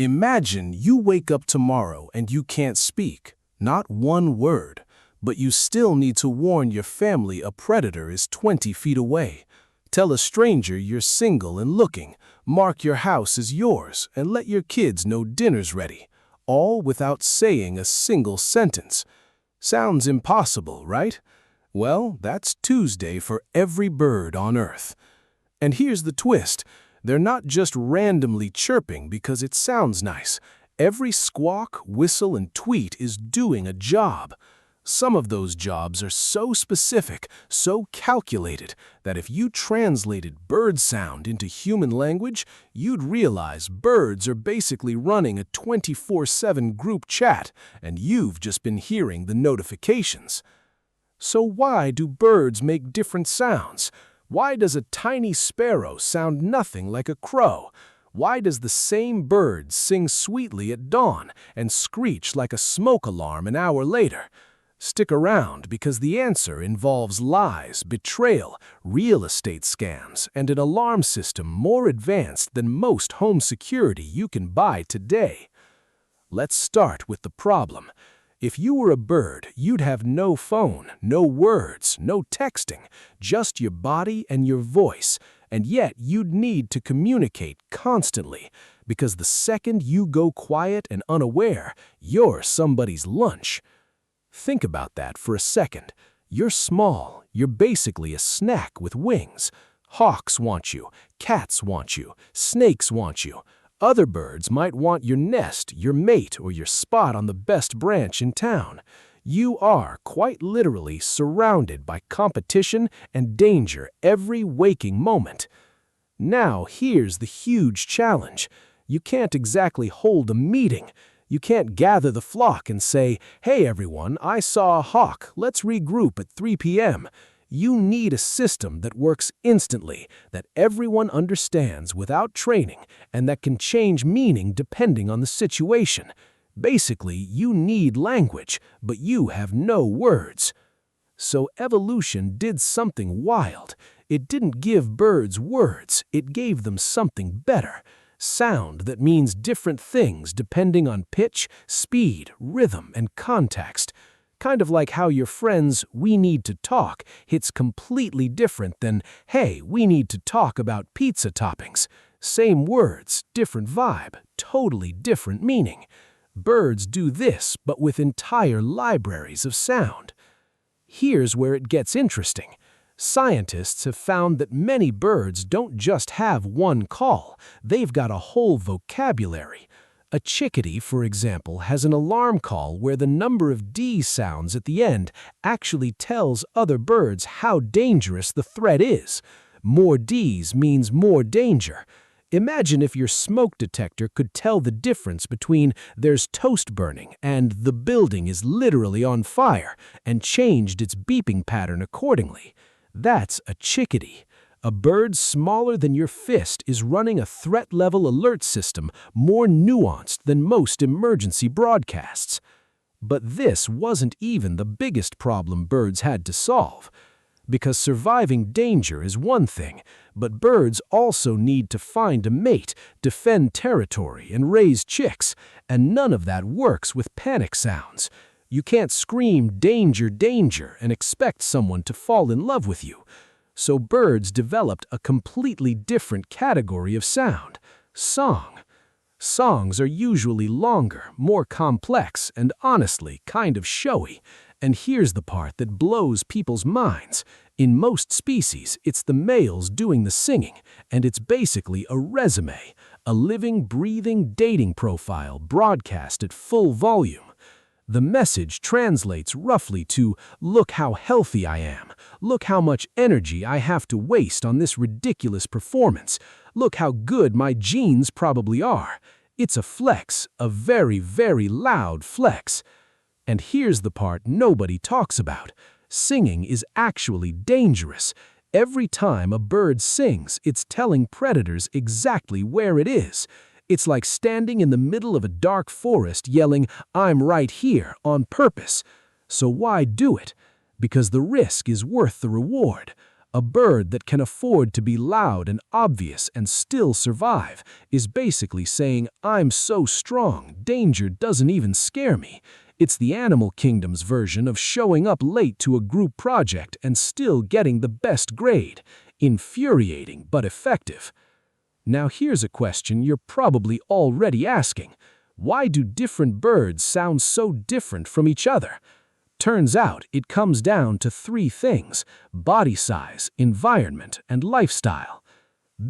Imagine you wake up tomorrow and you can't speak, not one word, but you still need to warn your family a predator is 20 feet away. Tell a stranger you're single and looking, mark your house as yours, and let your kids know dinner's ready, all without saying a single sentence. Sounds impossible, right? Well, that's Tuesday for every bird on Earth. And here's the twist. They're not just randomly chirping because it sounds nice. Every squawk, whistle, and tweet is doing a job. Some of those jobs are so specific, so calculated, that if you translated bird sound into human language, you'd realize birds are basically running a 24/7 group chat, and you've just been hearing the notifications. So why do birds make different sounds? Why does a tiny sparrow sound nothing like a crow? Why does the same bird sing sweetly at dawn and screech like a smoke alarm an hour later? Stick around because the answer involves lies, betrayal, real estate scams, and an alarm system more advanced than most home security you can buy today. Let's start with the problem. If you were a bird, you'd have no phone, no words, no texting, just your body and your voice, and yet you'd need to communicate constantly, because the second you go quiet and unaware, you're somebody's lunch. Think about that for a second. You're small, you're basically a snack with wings. Hawks want you, cats want you, snakes want you. Other birds might want your nest, your mate, or your spot on the best branch in town. You are, quite literally, surrounded by competition and danger every waking moment. Now, here's the huge challenge. You can't exactly hold a meeting. You can't gather the flock and say, "Hey everyone, I saw a hawk, let's regroup at 3 p.m. You need a system that works instantly, that everyone understands without training, and that can change meaning depending on the situation. Basically, you need language, but you have no words. So evolution did something wild. It didn't give birds words, it gave them something better. Sound that means different things depending on pitch, speed, rhythm, and context. Kind of like how your friend's "we need to talk" hits completely different than "hey, we need to talk about pizza toppings." Same words, different vibe, totally different meaning. Birds do this, but with entire libraries of sound. Here's where it gets interesting. Scientists have found that many birds don't just have one call, they've got a whole vocabulary. A chickadee, for example, has an alarm call where the number of D sounds at the end actually tells other birds how dangerous the threat is. More Ds means more danger. Imagine if your smoke detector could tell the difference between "there's toast burning" and "the building is literally on fire" and changed its beeping pattern accordingly. That's a chickadee. A bird smaller than your fist is running a threat-level alert system more nuanced than most emergency broadcasts. But this wasn't even the biggest problem birds had to solve. Because surviving danger is one thing, but birds also need to find a mate, defend territory, and raise chicks, and none of that works with panic sounds. You can't scream "danger, danger" and expect someone to fall in love with you. So birds developed a completely different category of sound: song. Songs are usually longer, more complex, and honestly kind of showy. And here's the part that blows people's minds. In most species, it's the males doing the singing, and it's basically a resume, a living, breathing dating profile broadcast at full volume. The message translates roughly to, "Look how healthy I am. Look how much energy I have to waste on this ridiculous performance. Look how good my genes probably are." It's a flex, a very, very loud flex. And here's the part nobody talks about. Singing is actually dangerous. Every time a bird sings, it's telling predators exactly where it is. It's like standing in the middle of a dark forest yelling, "I'm right here," on purpose. So why do it? Because the risk is worth the reward. A bird that can afford to be loud and obvious and still survive is basically saying, "I'm so strong, danger doesn't even scare me." It's the animal kingdom's version of showing up late to a group project and still getting the best grade. Infuriating but effective. Now here's a question you're probably already asking. Why do different birds sound so different from each other? Turns out it comes down to three things: body size, environment, and lifestyle.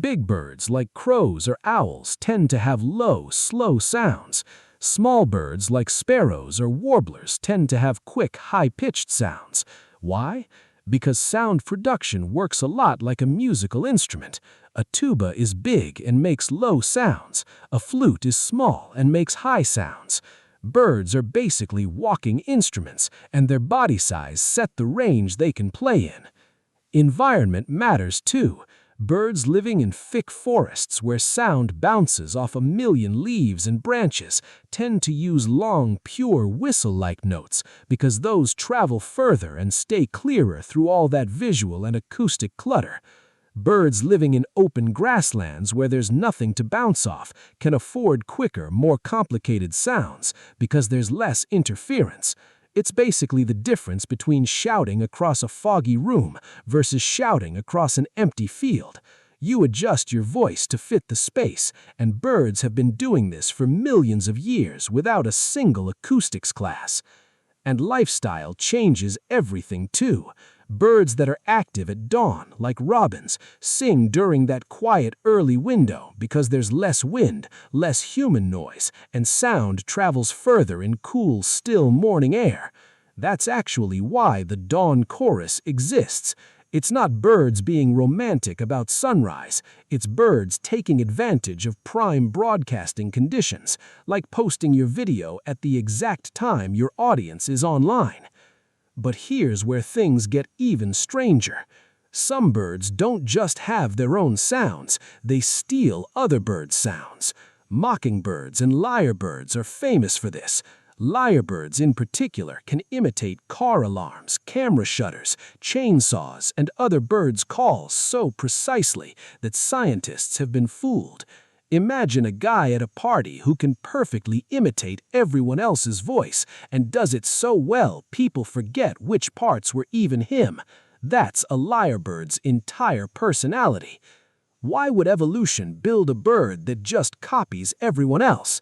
Big birds like crows or owls tend to have low, slow sounds. Small birds like sparrows or warblers tend to have quick, high-pitched sounds. Why? Because sound production works a lot like a musical instrument. A tuba is big and makes low sounds. A flute is small and makes high sounds. Birds are basically walking instruments, and their body size set the range they can play in. Environment matters too. Birds living in thick forests where sound bounces off a million leaves and branches tend to use long, pure whistle-like notes because those travel further and stay clearer through all that visual and acoustic clutter. Birds living in open grasslands where there's nothing to bounce off can afford quicker, more complicated sounds because there's less interference. It's basically the difference between shouting across a foggy room versus shouting across an empty field. You adjust your voice to fit the space, and birds have been doing this for millions of years without a single acoustics class. And lifestyle changes everything too. Birds that are active at dawn, like robins, sing during that quiet early window because there's less wind, less human noise, and sound travels further in cool, still morning air. That's actually why the dawn chorus exists. It's not birds being romantic about sunrise. It's birds taking advantage of prime broadcasting conditions, like posting your video at the exact time your audience is online. But here's where things get even stranger. Some birds don't just have their own sounds, they steal other birds' sounds. Mockingbirds and lyrebirds are famous for this. Lyrebirds in particular can imitate car alarms, camera shutters, chainsaws, and other birds' calls so precisely that scientists have been fooled. Imagine a guy at a party who can perfectly imitate everyone else's voice and does it so well people forget which parts were even him. That's a lyrebird's entire personality. Why would evolution build a bird that just copies everyone else?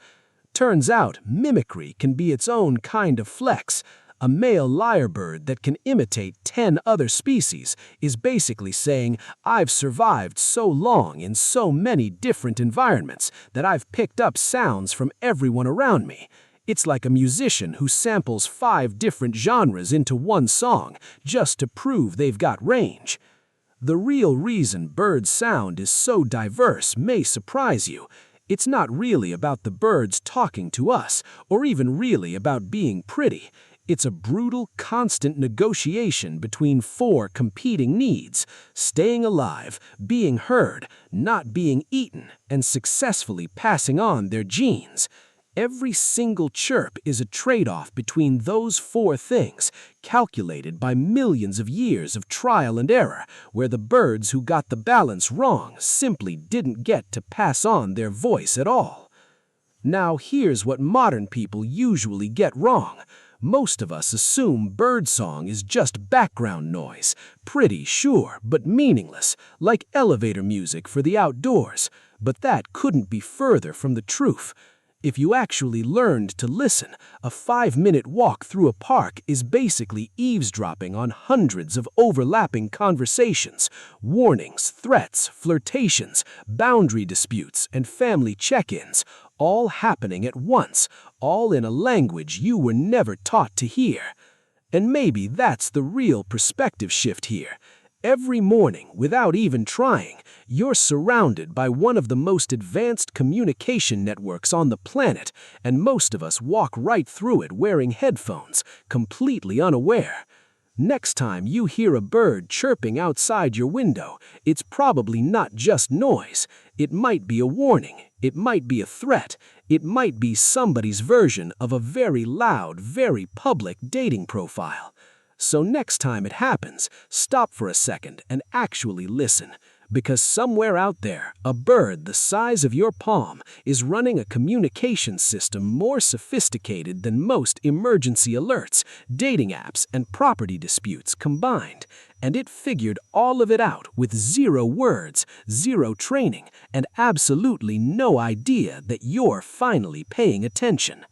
Turns out mimicry can be its own kind of flex. A male lyrebird that can imitate 10 other species is basically saying, "I've survived so long in so many different environments that I've picked up sounds from everyone around me." It's like a musician who samples 5 different genres into one song just to prove they've got range. The real reason birds' sound is so diverse may surprise you. It's not really about the birds talking to us, or even really about being pretty. It's a brutal, constant negotiation between 4 competing needs: staying alive, being heard, not being eaten, and successfully passing on their genes. Every single chirp is a trade-off between those 4 things, calculated by millions of years of trial and error, where the birds who got the balance wrong simply didn't get to pass on their voice at all. Now here's what modern people usually get wrong. Most of us assume birdsong is just background noise, pretty, sure, but meaningless, like elevator music for the outdoors. But that couldn't be further from the truth. If you actually learned to listen, a 5-minute walk through a park is basically eavesdropping on hundreds of overlapping conversations, warnings, threats, flirtations, boundary disputes, and family check-ins, all happening at once, all in a language you were never taught to hear. And maybe that's the real perspective shift here. Every morning, without even trying, you're surrounded by one of the most advanced communication networks on the planet, and most of us walk right through it wearing headphones, completely unaware. Next time you hear a bird chirping outside your window, it's probably not just noise. It might be a warning, it might be a threat, it might be somebody's version of a very loud, very public dating profile. So next time it happens, stop for a second and actually listen. Because somewhere out there, a bird the size of your palm is running a communication system more sophisticated than most emergency alerts, dating apps, and property disputes combined. And it figured all of it out with 0 words, 0 training, and absolutely no idea that you're finally paying attention.